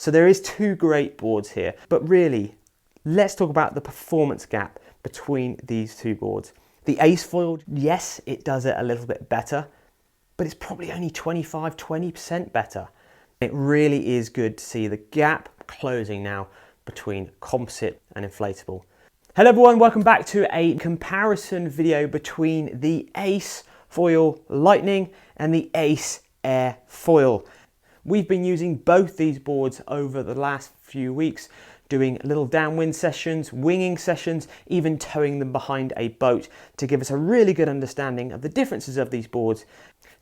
So there is two great boards here, but really, let's talk about the performance gap between these two boards. The Ace foil, yes, it does it a little bit better, but it's probably only 20% better. It really is good to see the gap closing now between composite and inflatable. Hello everyone, welcome back to a comparison video between the Ace Foil Lightning and the Ace Air Foil. We've been using both these boards over the last few weeks, doing little downwind sessions, winging sessions, even towing them behind a boat to give us a really good understanding of the differences of these boards.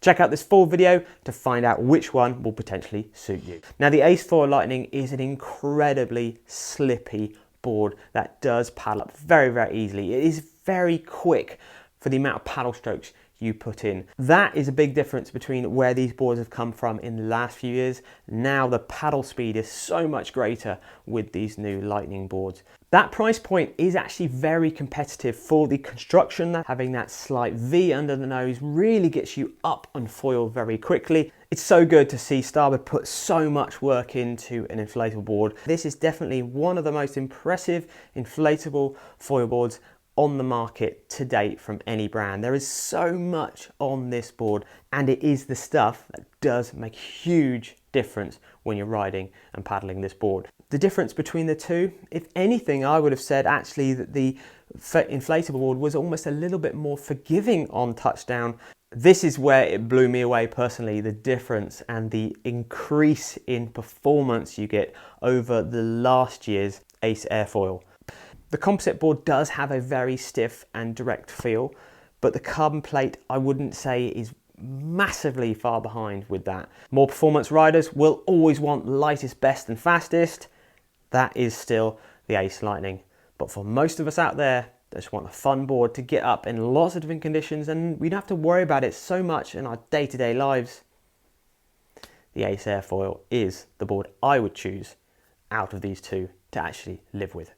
Check out this full video to find out which one will potentially suit you. Now the Ace Foil Lightning is an incredibly slippy board that does paddle up very, very easily. It is very quick for the amount of paddle strokes you put in. That is a big difference between where these boards have come from in the last few years. Now the paddle speed is so much greater with these new Lightning boards. That price point is actually very competitive for the construction. That having that slight V under the nose really gets you up on foil very quickly. It's so good to see Starboard put so much work into an inflatable board. This is definitely one of the most impressive inflatable foil boards on the market to date from any brand. There is so much on this board, and it is the stuff that does make a huge difference when you're riding and paddling this board. The difference between the two, if anything, I would have said actually that the inflatable board was almost a little bit more forgiving on touchdown. This is where it blew me away personally, the difference and the increase in performance you get over the last year's Ace Airfoil. The composite board does have a very stiff and direct feel, but the carbon plate I wouldn't say is massively far behind with that. More performance riders will always want lightest, best and fastest. That is still the Ace Lightning. But for most of us out there that just want a fun board to get up in lots of different conditions and we don't have to worry about it so much in our day-to-day lives, the Ace Airfoil is the board I would choose out of these two to actually live with.